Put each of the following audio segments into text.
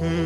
السلام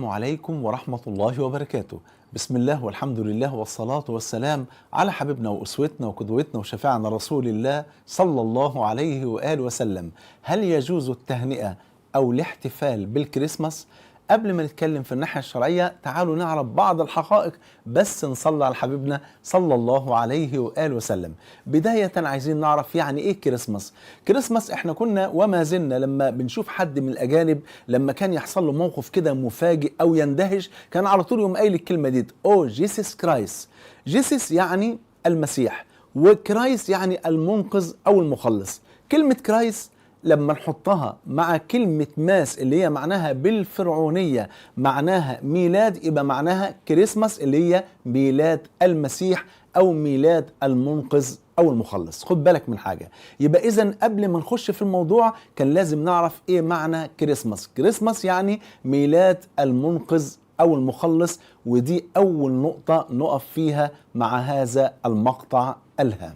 عليكم ورحمة الله وبركاته. بسم الله والحمد لله والصلاة والسلام على حبيبنا وأسوتنا وقدوتنا وشفيعنا رسول الله صلى الله عليه وآله وسلم. هل يجوز التهنئة أو الاحتفال بالكريسماس؟ قبل ما نتكلم في الناحية الشرعية تعالوا نعرف بعض الحقائق، بس نصلي على حبيبنا صلى الله عليه وآله وسلم. بداية عايزين نعرف يعني إيه كريسماس؟ كريسماس إحنا كنا وما زلنا لما بنشوف حد من الأجانب لما كان يحصل له موقف كده مفاجئ أو يندهش كان على طول يقوم قايل الكلمة دي: أو جيسس كرايست. جيسس يعني المسيح، وكرايست يعني المنقذ أو المخلص. كلمة كرايست لما نحطها مع كلمة ماس اللي هي معناها بالفرعونية معناها ميلاد، يبقى معناها كريسماس اللي هي ميلاد المسيح أو ميلاد المنقذ أو المخلص. خد بالك من حاجة، يبقى إذن قبل ما نخش في الموضوع كان لازم نعرف إيه معنى كريسماس. كريسماس يعني ميلاد المنقذ أو المخلص، ودي أول نقطة نقف فيها مع هذا المقطع الهام.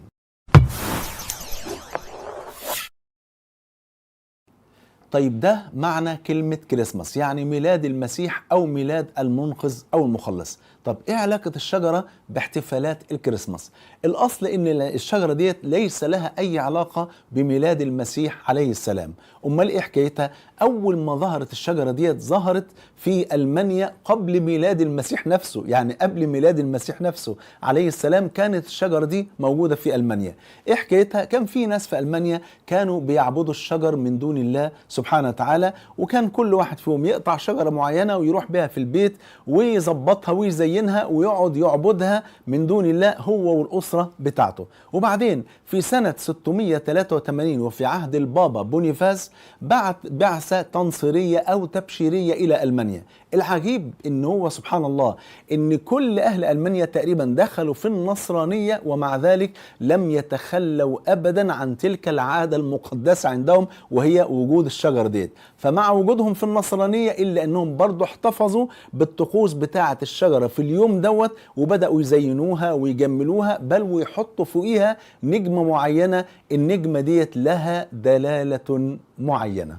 طيب ده معنى كلمة كريسماس، يعني ميلاد المسيح أو ميلاد المنقذ أو المخلص. طب إيه علاقة الشجرة باحتفالات الكريسماس؟ الأصل إن الشجرة ديت ليس لها أي علاقة بميلاد المسيح عليه السلام. أمال إيه حكايتها؟ أول ما ظهرت الشجرة ديت ظهرت في ألمانيا قبل ميلاد المسيح نفسه، يعني قبل ميلاد المسيح نفسه عليه السلام كانت الشجرة دي موجودة في ألمانيا. إيه حكايتها؟ كان في ناس في ألمانيا كانوا بيعبدوا الشجر من دون الله سبحانه وتعالى، وكان كل واحد فيهم يقطع شجرة معينة ويروح بها في البيت ويظبطها ويزينها ويقعد يعبدها من دون الله هو والأسرة بتاعته. وبعدين في سنة 683 وفي عهد البابا بونيفاس بعت بعثة تنصيرية أو تبشيرية إلى ألمانيا. العجيب إن هو سبحان الله إن كل أهل ألمانيا تقريبا دخلوا في النصرانية، ومع ذلك لم يتخلوا أبدا عن تلك العادة المقدسة عندهم وهي وجود الشجر ديت. فمع وجودهم في النصرانية إلا أنهم برضو احتفظوا بالطقوس بتاعة الشجرة في اليوم دوت، وبدأوا يزينوها ويجملوها، بل ويحطوا فوقيها نجمة معينة، النجمة ديت لها دلالة معينة.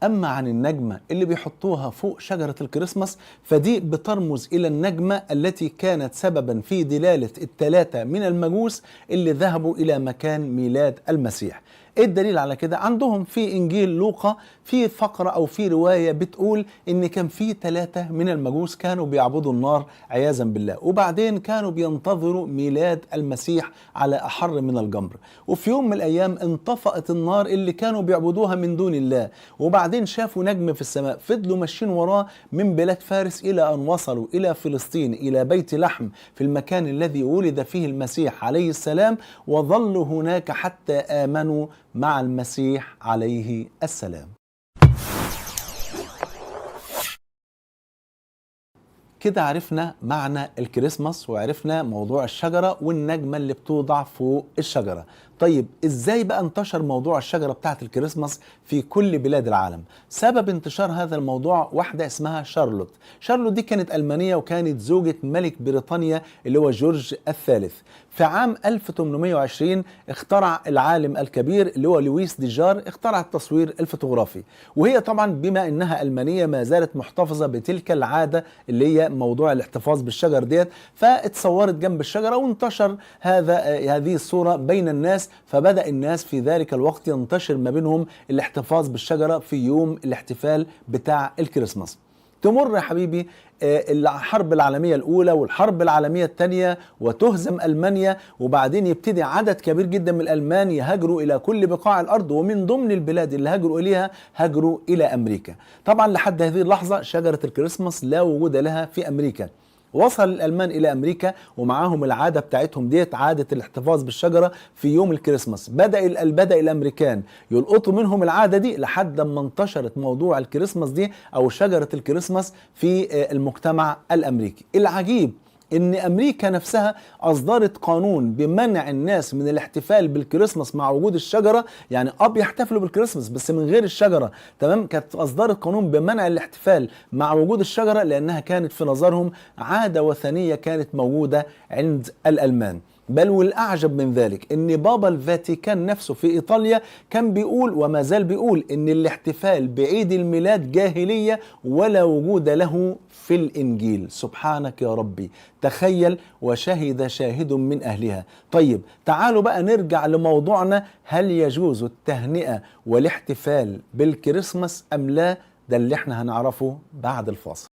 أما عن النجمة اللي بيحطوها فوق شجرة الكريسماس فدي بترمز إلى النجمة التي كانت سببا في دلالة الثلاثة من المجوس اللي ذهبوا إلى مكان ميلاد المسيح. ايه الدليل على كده؟ عندهم في انجيل لوقا في فقرة او في رواية بتقول ان كان في 3 من المجوس كانوا بيعبدوا النار عياذا بالله، وبعدين كانوا بينتظروا ميلاد المسيح على احر من الجمر، وفي يوم من الايام انطفأت النار اللي كانوا بيعبدوها من دون الله، وبعدين شافوا نجم في السماء فضلوا ماشيين وراه من بلاد فارس الى ان وصلوا الى فلسطين الى بيت لحم في المكان الذي ولد فيه المسيح عليه السلام، وظلوا هناك حتى آمنوا مع المسيح عليه السلام. كده عرفنا معنى الكريسماس وعرفنا موضوع الشجرة والنجمة اللي بتوضع فوق الشجرة. طيب ازاي بقى انتشر موضوع الشجرة بتاعت الكريسماس في كل بلاد العالم؟ سبب انتشار هذا الموضوع واحدة اسمها شارلوت. شارلوت دي كانت ألمانية وكانت زوجة ملك بريطانيا اللي هو جورج الثالث. في عام 1820 اخترع العالم الكبير اللي هو لويس ديجار اخترع التصوير الفوتوغرافي، وهي طبعا بما انها ألمانية ما زالت محتفظة بتلك العادة اللي هي موضوع الاحتفاظ بالشجر ديت، فاتصورت جنب الشجرة وانتشر هذه الصورة بين الناس، فبدأ الناس في ذلك الوقت ينتشر ما بينهم الاحتفاظ بالشجرة في يوم الاحتفال بتاع الكريسماس. تمر يا حبيبي الحرب العالمية الأولى والحرب العالمية الثانية وتهزم ألمانيا، وبعدين يبتدي عدد كبير جدا من الألمان يهاجروا إلى كل بقاع الأرض، ومن ضمن البلاد اللي هاجروا إليها هاجروا إلى أمريكا. طبعا لحد هذه اللحظة شجرة الكريسماس لا وجود لها في أمريكا. وصل الألمان إلى أمريكا ومعاهم العادة بتاعتهم ديت، عادة الاحتفاظ بالشجرة في يوم الكريسماس. بدأ الأمريكان يلقطوا منهم العادة دي لحد ما انتشرت موضوع الكريسماس دي أو شجرة الكريسماس في المجتمع الأمريكي. العجيب ان امريكا نفسها اصدرت قانون بمنع الناس من الاحتفال بالكريسماس مع وجود الشجره، يعني بيحتفلوا بالكريسماس بس من غير الشجره، تمام. كانت اصدرت قانون بمنع الاحتفال مع وجود الشجره لانها كانت في نظرهم عاده وثنيه كانت موجوده عند الالمان. بل والأعجب من ذلك إن بابا الفاتيكان نفسه في إيطاليا كان بيقول وما زال بيقول إن الاحتفال بعيد الميلاد جاهلية ولا وجود له في الإنجيل. سبحانك يا ربي، تخيل، وشهد شاهد من أهلها. طيب تعالوا بقى نرجع لموضوعنا، هل يجوز التهنئة والاحتفال بالكريسماس أم لا؟ ده اللي احنا هنعرفه بعد الفاصل.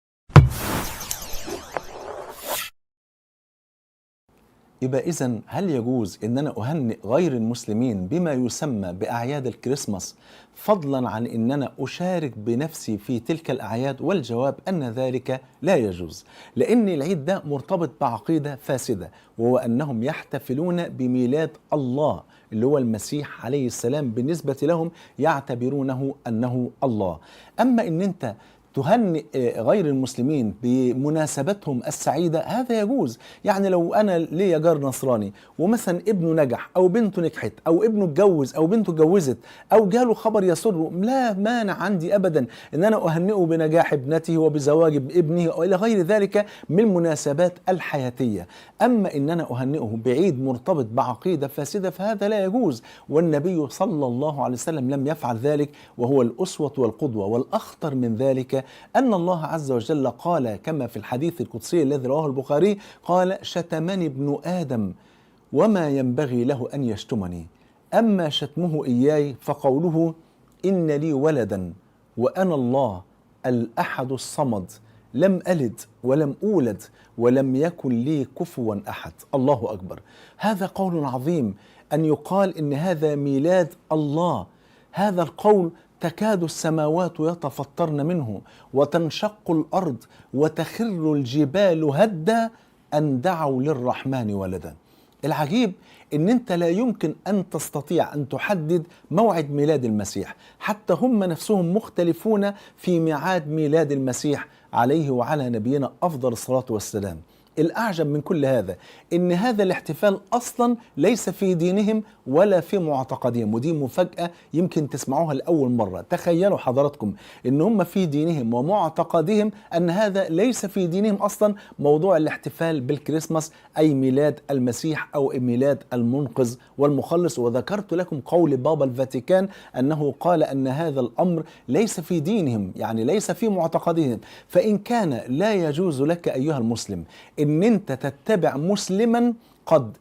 يبقى إذن هل يجوز إن أنا أهنئ غير المسلمين بما يسمى بأعياد الكريسماس فضلا عن إن أنا أشارك بنفسي في تلك الأعياد؟ والجواب أن ذلك لا يجوز، لأن العيد ده مرتبط بعقيدة فاسدة، وهو أنهم يحتفلون بميلاد الله اللي هو المسيح عليه السلام، بالنسبة لهم يعتبرونه أنه الله. أما إن أنت تهنئ غير المسلمين بمناسبتهم السعيدة هذا يجوز. يعني لو أنا ليا جار نصراني ومثلا ابنه نجح أو بنته نجحت أو ابنه اتجوز أو بنته اتجوزت أو جاله خبر يسره، لا مانع عندي أبدا إن أنا أهنئه بنجاح ابنته وبزواج ابنه وإلى غير ذلك من المناسبات الحياتية. أما إن أنا أهنئه بعيد مرتبط بعقيدة فاسدة فهذا لا يجوز، والنبي صلى الله عليه وسلم لم يفعل ذلك، وهو الأسوة والقدوة. والأخطر من ذلك أن الله عز وجل قال كما في الحديث القدسي الذي رواه البخاري، قال: شتمني ابن آدم وما ينبغي له أن يشتمني، أما شتمه إياي فقوله إن لي ولدا وأنا الله الأحد الصمد لم ألد ولم أولد ولم يكن لي كفوا أحد. الله أكبر. هذا قول عظيم أن يقال إن هذا ميلاد الله. هذا القول تكاد السماوات يتفطرن منه وتنشق الأرض وتخر الجبال هدا أن دعوا للرحمن ولدا. العجيب ان انت لا يمكن ان تستطيع ان تحدد موعد ميلاد المسيح، حتى هم نفسهم مختلفون في ميعاد ميلاد المسيح عليه وعلى نبينا افضل الصلاة والسلام. الأعجب من كل هذا إن هذا الاحتفال أصلا ليس في دينهم ولا في معتقدهم، ودي مفاجأة يمكن تسمعوها لأول مرة. تخيلوا حضراتكم إن هم في دينهم ومعتقدهم أن هذا ليس في دينهم أصلا، موضوع الاحتفال بالكريسماس أي ميلاد المسيح أو ميلاد المنقذ والمخلص. وذكرت لكم قول بابا الفاتيكان أنه قال أن هذا الأمر ليس في دينهم، يعني ليس في معتقدهم. فإن كان لا يجوز لك أيها المسلم إن أنت تتبع مسلما قد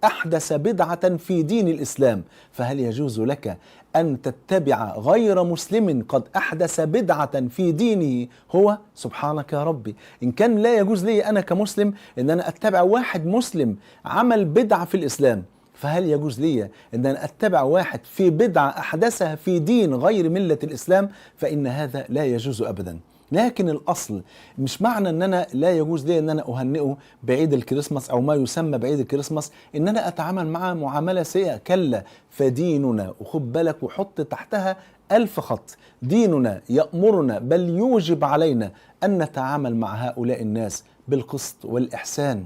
أحدث بدعة في دين الإسلام، فهل يجوز لك أن تتبع غير مسلم قد أحدث بدعة في دينه هو؟ سبحانك يا ربي. إن كان لا يجوز لي أنا كمسلم أن أنا أتبع واحد مسلم عمل بدعة في الإسلام، فهل يجوز لي أن أنا أتبع واحد في بدعة أحدثها في دين غير ملة الإسلام؟ فإن هذا لا يجوز أبدا. لكن الأصل مش معنى أن أنا لا يجوز لي أن أنا أهنئه بعيد الكريسماس أو ما يسمى بعيد الكريسماس إن أنا أتعامل معه معاملة سيئة. كلا، فديننا، وخد بالك وحط تحتها 1000 خط، ديننا يأمرنا بل يوجب علينا أن نتعامل مع هؤلاء الناس بالقسط والإحسان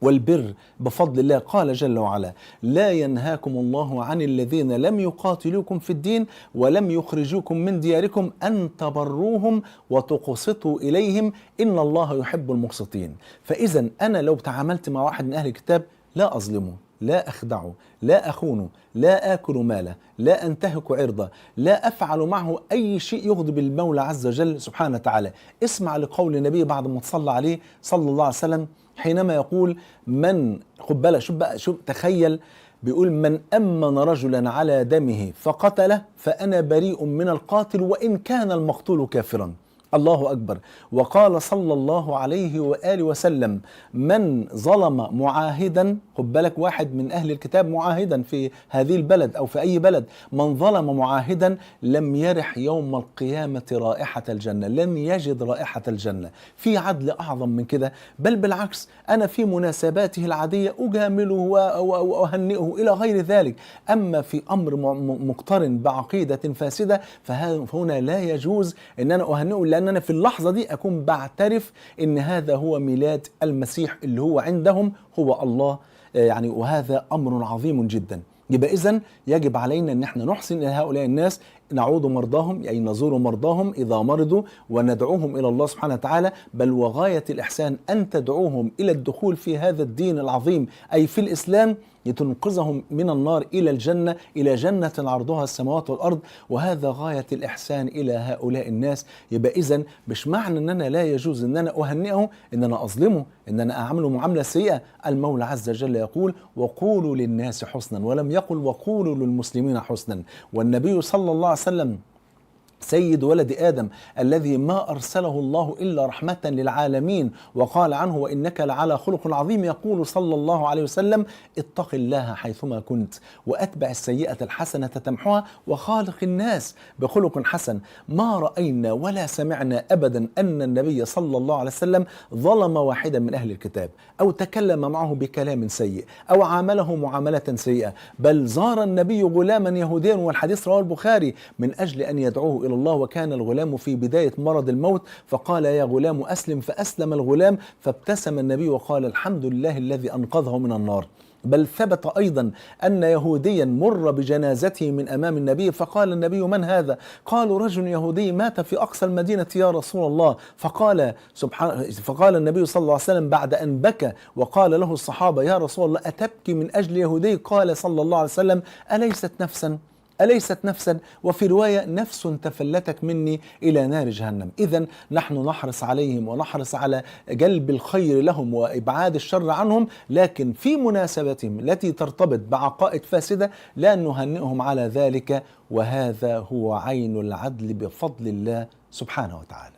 والبر بفضل الله. قال جل وعلا: لا ينهاكم الله عن الذين لم يقاتلوكم في الدين ولم يخرجوكم من دياركم أن تبروهم وتقسطوا إليهم إن الله يحب المقسطين. فإذا أنا لو تعاملت مع واحد من أهل الكتاب لا أظلمه، لا أخدعه، لا أخونه، لا آكل ماله، لا أنتهك عرضه، لا أفعل معه أي شيء يغضب المولى عز وجل سبحانه وتعالى. اسمع لقول النبي بعد ما تصلى عليه صلى الله عليه وسلم حينما يقول: من، خد بالك، شوف تخيل، بيقول: من أمن رجلا على دمه فقتله فأنا بريء من القاتل وإن كان المقتول كافرا. الله أكبر. وقال صلى الله عليه وآله وسلم: من ظلم معاهدا، خد بالك واحد من أهل الكتاب معاهدا في هذه البلد أو في أي بلد، من ظلم معاهدا لم يرح يوم القيامة رائحة الجنة، لن يجد رائحة الجنة. في عدل أعظم من كده؟ بل بالعكس، أنا في مناسباته العادية أجامله وأهنئه إلى غير ذلك. أما في أمر مقترن بعقيدة فاسدة فهنا لا يجوز أن أنا أهنئه، لأن أنا في اللحظة دي أكون بعترف إن هذا هو ميلاد المسيح اللي هو عندهم هو الله. يعني وهذا أمر عظيم جدا. يبقى إذن يجب علينا أن احنا نحسن إلى هؤلاء الناس، نعود مرضاهم، يعني نزور مرضاهم إذا مرضوا وندعوهم إلى الله سبحانه وتعالى. بل وغاية الإحسان أن تدعوهم إلى الدخول في هذا الدين العظيم أي في الإسلام، لتنقذهم من النار إلى الجنة، إلى جنة عرضها السماوات والأرض. وهذا غاية الإحسان إلى هؤلاء الناس. يبقى إذن مش معنى أن أنا لا يجوز أن أنا أهنئه أن أنا أظلمه، أن أنا أعمله معاملة سيئة. المولى عز وجل يقول وقولوا للناس حسنا، ولم يقل وقولوا للمسلمين حسنا. والنبي صلى الله عليه وسلم سيد ولد آدم الذي ما أرسله الله إلا رحمة للعالمين، وقال عنه وإنك لعلى خلق عظيم. يقول صلى الله عليه وسلم اتق الله حيثما كنت وأتبع السيئة الحسنة تمحها وخالق الناس بخلق حسن. ما رأينا ولا سمعنا أبدا أن النبي صلى الله عليه وسلم ظلم واحدا من أهل الكتاب أو تكلم معه بكلام سيء أو عامله معاملة سيئة. بل زار النبي غلاما يهوديا، والحديث رواه البخاري، من أجل أن يدعوه إلى الله، وكان الغلام في بداية مرض الموت، فقال يا غلام أسلم، فأسلم الغلام، فابتسم النبي وقال الحمد لله الذي أنقذه من النار. بل ثبت أيضا أن يهوديا مر بجنازته من أمام النبي، فقال النبي من هذا؟ قالوا رجل يهودي مات في أقصى المدينة يا رسول الله. فقال النبي صلى الله عليه وسلم بعد أن بكى وقال له الصحابة يا رسول الله أتبكي من أجل يهودي؟ قال صلى الله عليه وسلم أليست نفسا؟ وفي رواية نفس تفلتك مني إلى نار جهنم. إذن نحن نحرص عليهم ونحرص على جلب الخير لهم وإبعاد الشر عنهم، لكن في مناسبتهم التي ترتبط بعقائد فاسدة لا نهنئهم على ذلك، وهذا هو عين العدل بفضل الله سبحانه وتعالى.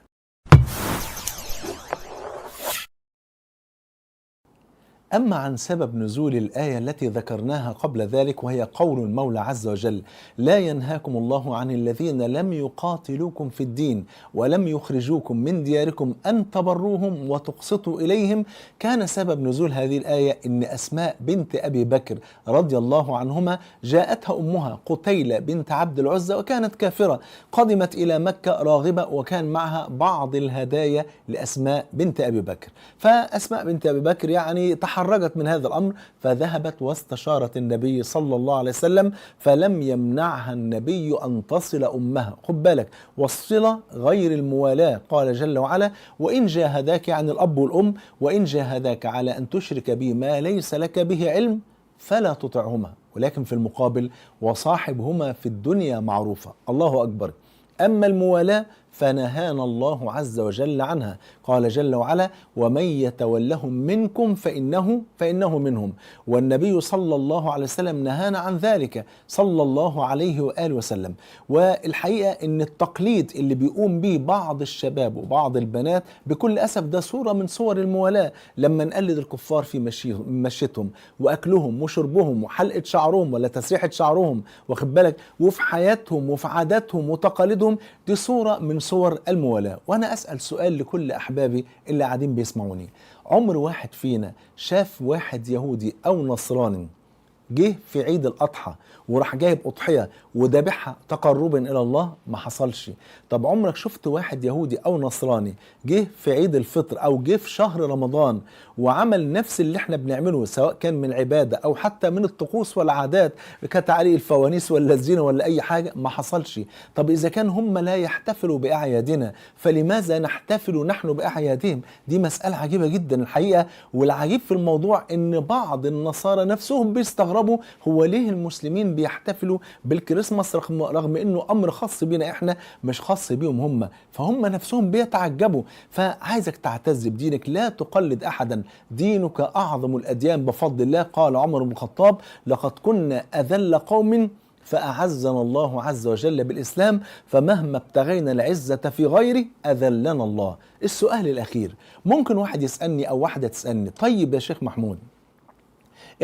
أما عن سبب نزول الآية التي ذكرناها قبل ذلك، وهي قول المولى عز وجل لا ينهاكم الله عن الذين لم يقاتلوكم في الدين ولم يخرجوكم من دياركم أن تبروهم وتقسطوا إليهم. كان سبب نزول هذه الآية إن أسماء بنت أبي بكر رضي الله عنهما جاءتها أمها قتيلة بنت عبد العزى، وكانت كافرة، قدمت إلى مكة راغبة، وكان معها بعض الهدايا لأسماء بنت أبي بكر. فأسماء بنت أبي بكر يعني تحرجت من هذا الأمر، فذهبت واستشارت النبي صلى الله عليه وسلم، فلم يمنعها النبي أن تصل أمها. خد بالك، والصلة غير الموالاة. قال جل وعلا وإن جاهداك عن الأب والأم وإن جاهداك على أن تشرك بي ما ليس لك به علم فلا تطعهما، ولكن في المقابل وصاحبهما في الدنيا معروفة. الله أكبر. أما الموالاة فنهانا الله عز وجل عنها. قال جل وعلا ومن يتولهم منكم فإنه منهم. والنبي صلى الله عليه وسلم نهانا عن ذلك صلى الله عليه وآله وسلم. والحقيقة ان التقليد اللي بيقوم به بعض الشباب وبعض البنات بكل أسف ده صورة من صور الموالاة. لما نقلد الكفار في مشيتهم وأكلهم وشربهم وحلقة شعرهم ولا تسريحة شعرهم، واخد بالك، وفي حياتهم وفي عاداتهم وتقاليدهم، دي صورة من صور الموالاة. وأنا أسأل سؤال لكل أحبابي اللي قاعدين بيسمعوني، عمر واحد فينا شاف واحد يهودي أو نصراني جه في عيد الأضحى وراح جايب أضحية وذبحها تقربا إلى الله؟ ما حصلش. طب عمرك شفت واحد يهودي أو نصراني جه في عيد الفطر أو جه في شهر رمضان وعمل نفس اللي احنا بنعمله، سواء كان من عبادة أو حتى من الطقوس والعادات كتعليق الفوانيس ولا الزينة ولا أي حاجة؟ ما حصلش. طب إذا كان هم لا يحتفلوا بأعيادنا فلماذا نحتفل نحن بأعيادهم؟ دي مسألة عجيبة جدا الحقيقة. والعجيب في الموضوع إن بعض النصارى نفسهم بيستغربوا هو ليه المسلمين بيحتفلوا بالكريسماس رغم إنه أمر خاص بينا إحنا مش خاص بيهم هم. فهم نفسهم بيتعجبوا. فعايزك تعتز بدينك، لا تقلد أحدا، دينك أعظم الأديان بفضل الله. قال عمر بن الخطاب لقد كنا أذل قوم فأعزنا الله عز وجل بالإسلام فمهما ابتغينا العزة في غيره أذلنا الله. السؤال الأخير، ممكن واحد يسألني أو واحدة تسألني طيب يا شيخ محمود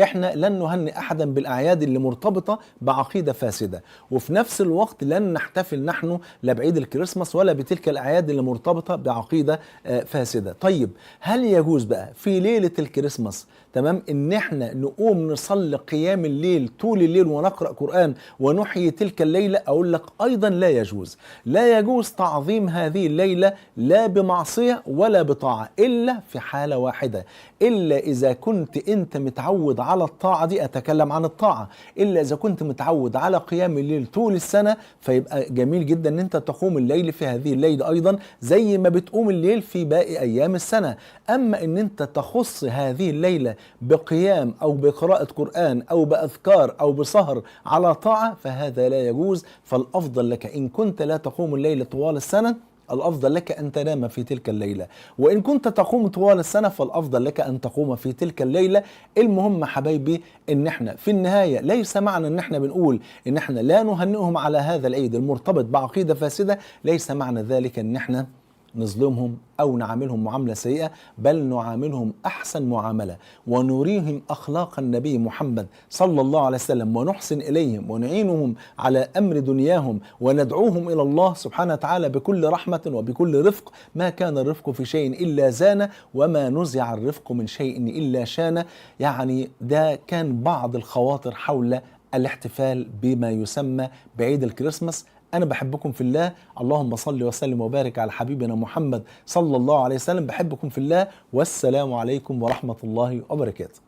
احنا لن نهنئ احدا بالاعياد اللي مرتبطه بعقيده فاسده، وفي نفس الوقت لن نحتفل نحن لا بعيد الكريسماس ولا بتلك الاعياد اللي مرتبطه بعقيده فاسده. طيب هل يجوز بقى في ليله الكريسماس تمام ان احنا نقوم نصلي قيام الليل طول الليل ونقرا قران ونحيي تلك الليله؟ اقول لك ايضا لا يجوز. لا يجوز تعظيم هذه الليله لا بمعصيه ولا بطاعه، الا في حاله واحده، الا اذا كنت انت متعود على الطاعه دي، اتكلم عن الطاعه، الا اذا كنت متعود على قيام الليل طول السنه، فيبقى جميل جدا ان انت تقوم الليل في هذه الليله ايضا زي ما بتقوم الليل في باقي ايام السنه. اما ان انت تخص هذه الليله بقيام او بقراءه قران او باذكار او بسهر على طاعه فهذا لا يجوز. فالافضل لك ان كنت لا تقوم الليل طوال السنه، الأفضل لك أن تنام في تلك الليلة، وإن كنت تقوم طوال السنة فالأفضل لك أن تقوم في تلك الليلة. المهم حبايبي إن احنا في النهاية ليس معنى إن احنا بنقول إن احنا لا نهنئهم على هذا العيد المرتبط بعقيدة فاسدة، ليس معنى ذلك إن احنا نظلمهم أو نعاملهم معاملة سيئة، بل نعاملهم أحسن معاملة ونريهم أخلاق النبي محمد صلى الله عليه وسلم، ونحسن إليهم ونعينهم على أمر دنياهم وندعوهم إلى الله سبحانه وتعالى بكل رحمة وبكل رفق. ما كان الرفق في شيء إلا زانه، وما نزع الرفق من شيء إلا شانه. يعني ده كان بعض الخواطر حول الاحتفال بما يسمى بعيد الكريسماس. أنا بحبكم في الله، اللهم صل وسلم وبارك على حبيبنا محمد صلى الله عليه وسلم. بحبكم في الله، والسلام عليكم ورحمة الله وبركاته.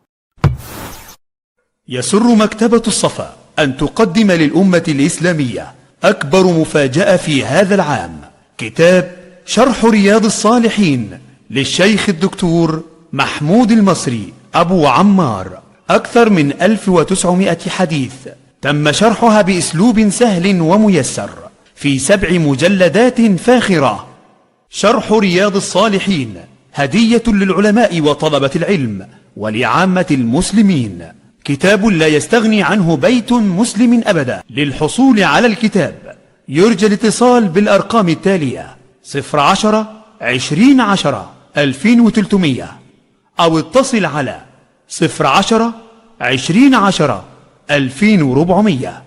يسر مكتبة الصفا أن تقدم للأمة الإسلامية أكبر مفاجأة في هذا العام، كتاب شرح رياض الصالحين للشيخ الدكتور محمود المصري أبو عمار. أكثر من 1900 حديث تم شرحها بأسلوب سهل وميسر في 7 مجلدات فاخرة. شرح رياض الصالحين هدية للعلماء وطلبة العلم ولعامة المسلمين، كتاب لا يستغني عنه بيت مسلم أبدا. للحصول على الكتاب يرجى الاتصال بالأرقام التالية: 010 20 10 2300، أو اتصل على 010 20 10 2400.